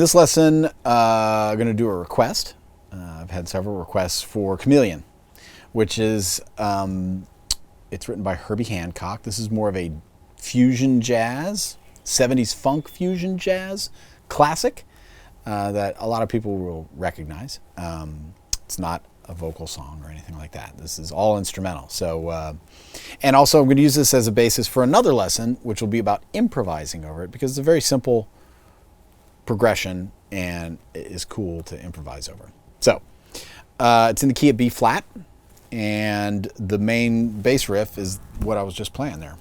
this lesson, I'm going to do a request. I've had several requests for Chameleon, which is, it's written by Herbie Hancock. This is more of a fusion jazz, 70s funk fusion jazz classic that a lot of people will recognize. It's not a vocal song or anything like that. This is all instrumental. So, and also I'm going to use this as a basis for another lesson, which will be about improvising over it, because it's a very simple progression and it is cool to improvise over. So, it's in the key of B flat, and the main bass riff is what I was just playing there.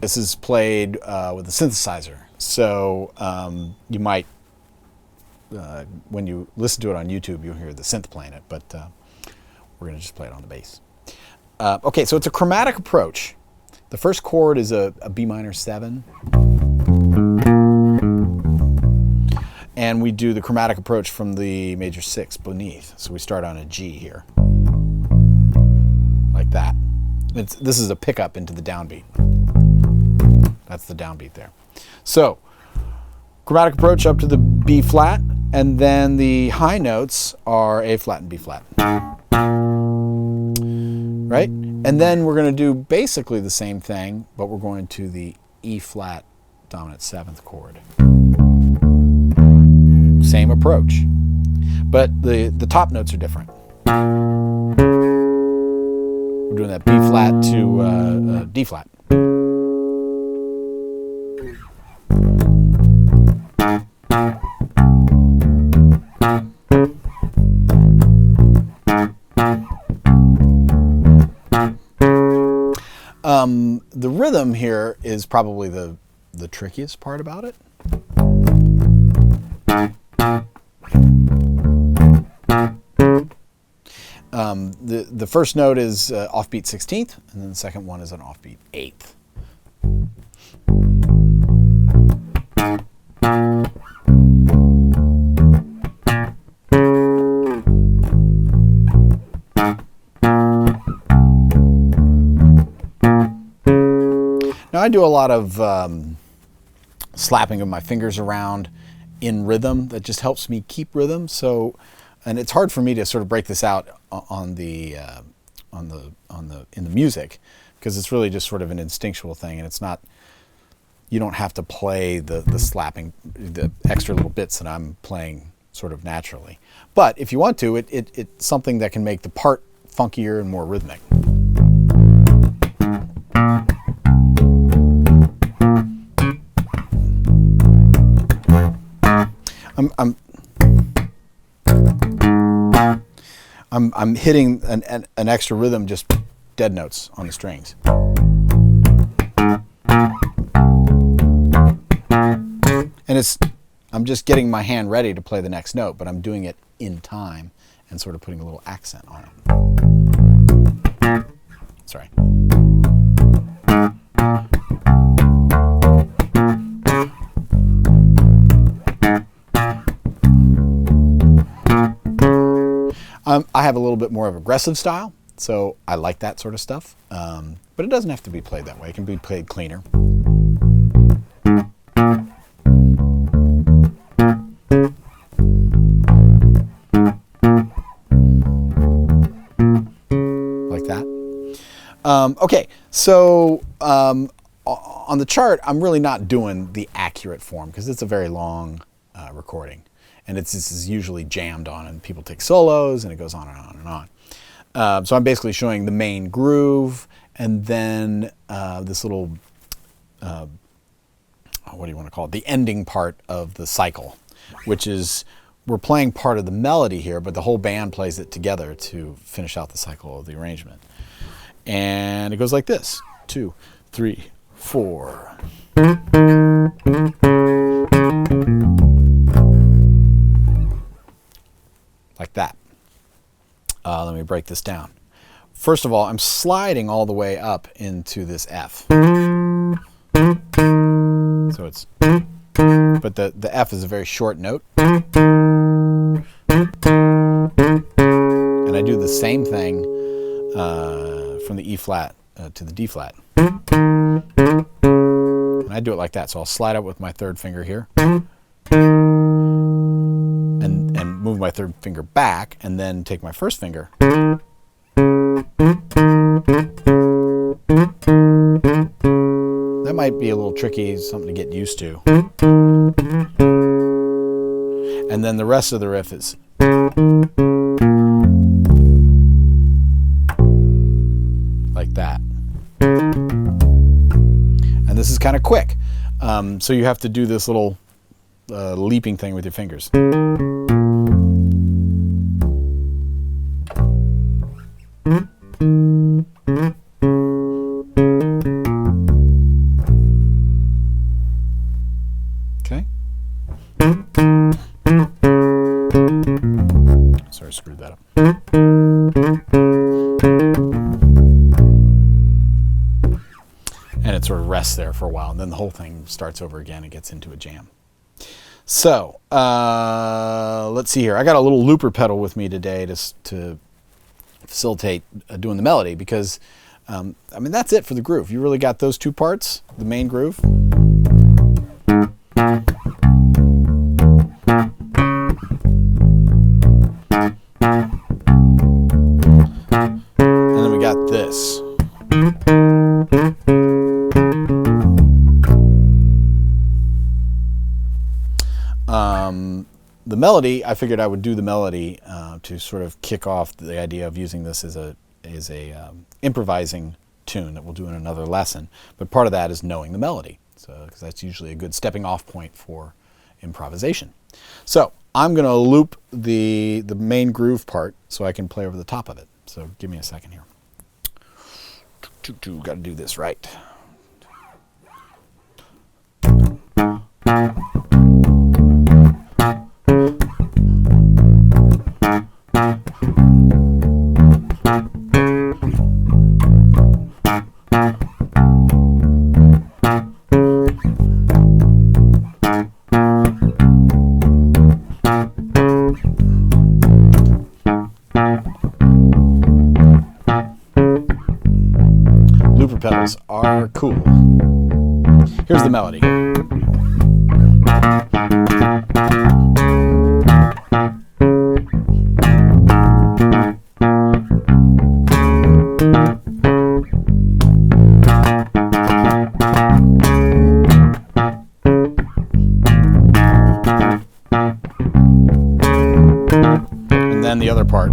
This is played with a synthesizer, so you might, when you listen to it on YouTube, you'll hear the synth playing it, but we're going to just play it on the bass. Okay, so it's a chromatic approach. The first chord is a B minor 7, and we do the chromatic approach from the major 6 beneath. So we start on a G here, like that. This is a pickup into the downbeat. That's the downbeat there. So, chromatic approach up to the B flat, and then the high notes are A flat and B flat. Right? And then we're going to do basically the same thing, but we're going to the E flat dominant 7th chord. Same approach, but the top notes are different. We're doing that B flat to D flat. The rhythm here is probably the trickiest part about it. The first note is offbeat 16th, and then the second one is an offbeat 8th. Now I do a lot of slapping of my fingers around in rhythm that just helps me keep rhythm. So, and it's hard for me to sort of break this out in the music, because it's really just sort of an instinctual thing, and it's not. You don't have to play the slapping, the extra little bits that I'm playing sort of naturally. But if you want to, it's something that can make the part funkier and more rhythmic. I'm hitting an extra rhythm, just dead notes on the strings. And I'm just getting my hand ready to play the next note, but I'm doing it in time and sort of putting a little accent on it. Sorry. I have a little bit more of aggressive style, so I like that sort of stuff. But it doesn't have to be played that way. It can be played cleaner. Like that. Okay, so on the chart, I'm really not doing the accurate form because it's a very long recording. And this is usually jammed on, and people take solos, and it goes on and on and on. So I'm basically showing the main groove, and then this little, what do you want to call it? The ending part of the cycle, which is we're playing part of the melody here, but the whole band plays it together to finish out the cycle of the arrangement. And it goes like this: 2, 3, 4. Like that. Let me break this down. First of all, I'm sliding all the way up into this F. So it's, but the F is a very short note. And I do the same thing from the E flat to the D flat. And I do it like that. So I'll slide up with my third finger here, and move my third finger back, and then take my first finger. That might be a little tricky, something to get used to. And then the rest of the riff is like that. And this is kind of quick. So you have to do this little leaping thing with your fingers. Okay. Sorry, I screwed that up. And it sort of rests there for a while, and then the whole thing starts over again and gets into a jam. So let's see here. I got a little looper pedal with me today to facilitate doing the melody, because I mean, that's it for the groove. You really got those two parts, the main groove. And then we got this. The melody, I figured I would do the melody to sort of kick off the idea of using this as a improvising tune that we'll do in another lesson. But part of that is knowing the melody, so because that's usually a good stepping off point for improvisation. So I'm going to loop the main groove part so I can play over the top of it. So give me a second here. Got to do this right. Looper pedals are cool. Here's the melody. And then the other part.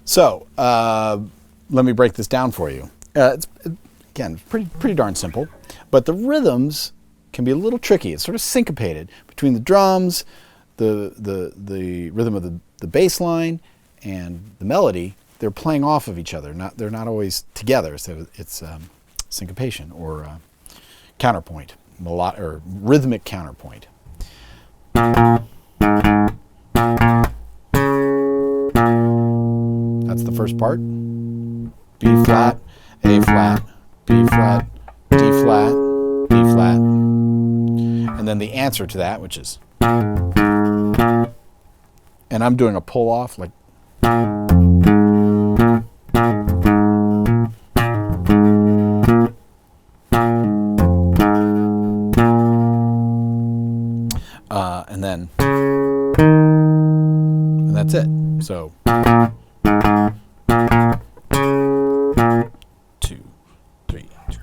So let me break this down for you. It's again pretty darn simple, but the rhythms can be a little tricky. It's sort of syncopated between the drums, the rhythm of the bass line, and the melody. They're playing off of each other. They're not always together. So it's syncopation or counterpoint, or rhythmic counterpoint. That's the first part. B flat, A flat, B flat, D flat, B flat. And then the answer to that, which is, and I'm doing a pull off like, and that's it. So 2, 3, 2.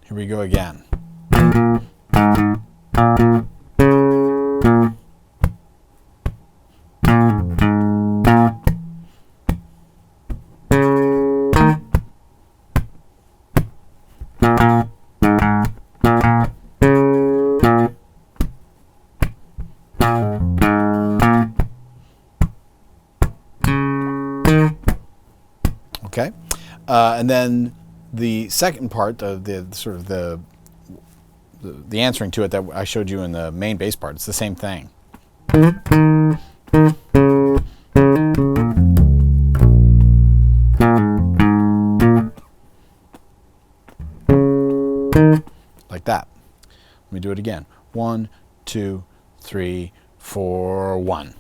Here we go again. Okay, and then the second part, the answering to it that I showed you in the main bass part, it's the same thing. like that. Let me do it again. 1, 2, 3, 4, 1.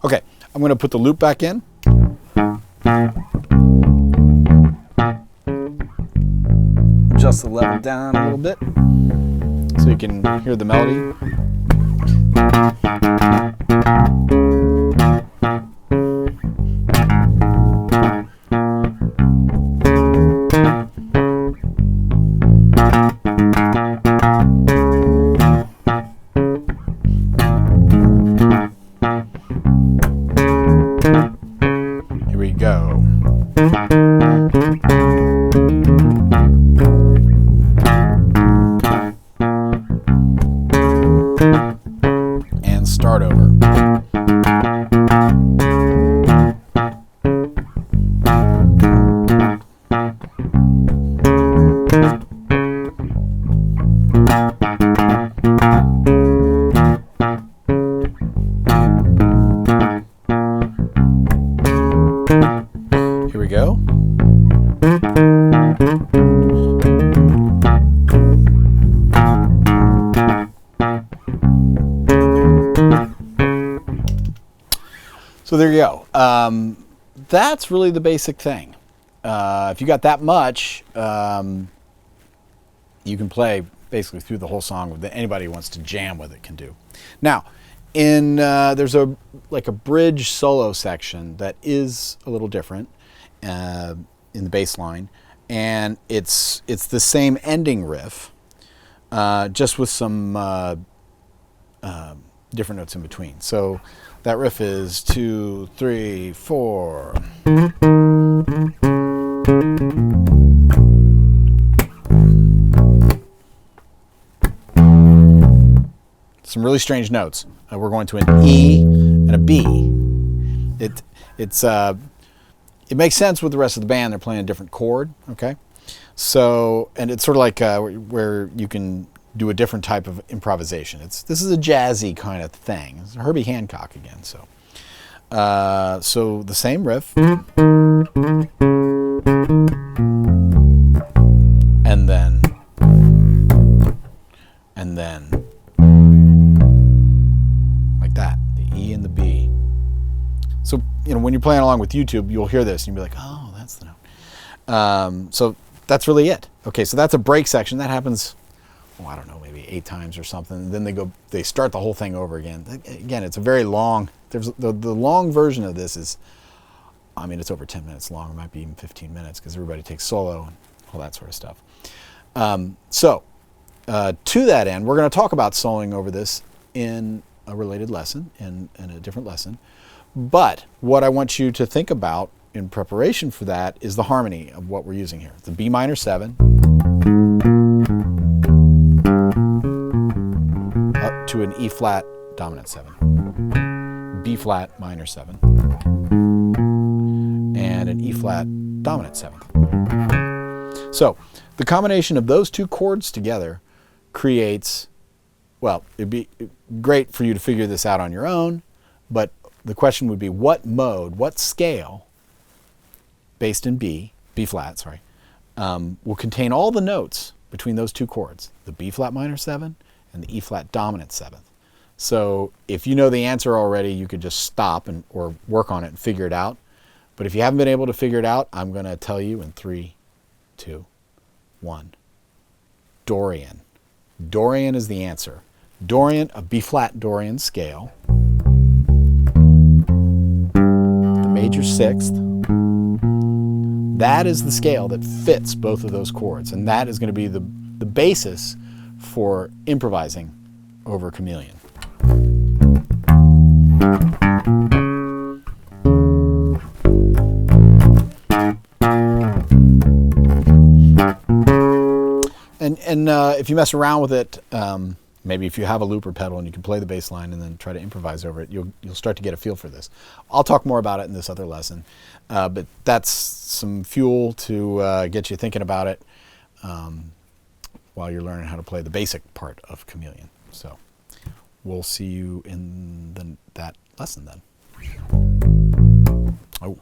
Okay, I'm going to put the loop back in. Adjust the level down a little bit so you can hear the melody. Here we go. And start over. Here we go. So there you go. That's really the basic thing. If you got that much, you can play basically through the whole song that anybody who wants to jam with it can do. Now, there's a bridge solo section that is a little different in the bass line, and it's the same ending riff, just with some different notes in between. So that riff is 2, 3, 4. Some really strange notes. We're going to an E and a B. It makes sense with the rest of the band. They're playing a different chord, okay? So, and it's sort of like where you can do a different type of improvisation. This is a jazzy kind of thing. It's Herbie Hancock again. So the same riff, and then like that, the E and the B. So when you're playing along with YouTube, you'll hear this and you'll be like, oh, that's the note. So that's really it. Okay, so that's a break section that happens. I don't know, maybe 8 times or something. And then they start the whole thing over again. Again, it's a very long. There's the long version of this is, it's over 10 minutes long. It might be even 15 minutes because everybody takes solo and all that sort of stuff. To that end, we're going to talk about soloing over this in a related lesson, in a different lesson. But what I want you to think about in preparation for that is the harmony of what we're using here. The B minor 7. Up to an E flat dominant 7, B flat minor 7, and an E flat dominant 7. So the combination of those two chords together creates, well, it'd be great for you to figure this out on your own, but the question would be what mode, what scale, based in B flat, sorry, will contain all the notes between those two chords, the B flat minor 7 and the E flat dominant 7th. So if you know the answer already, you could just stop or work on it and figure it out. But if you haven't been able to figure it out, I'm going to tell you in 3, 2, 1. Dorian. Dorian is the answer. Dorian, a B flat Dorian scale. The major 6th. That is the scale that fits both of those chords, and that is going to be the basis for improvising over Chameleon. And if you mess around with it, Maybe if you have a looper pedal and you can play the bass line and then try to improvise over it, you'll start to get a feel for this. I'll talk more about it in this other lesson, but that's some fuel to get you thinking about it while you're learning how to play the basic part of Chameleon. So we'll see you in that lesson then. Oh.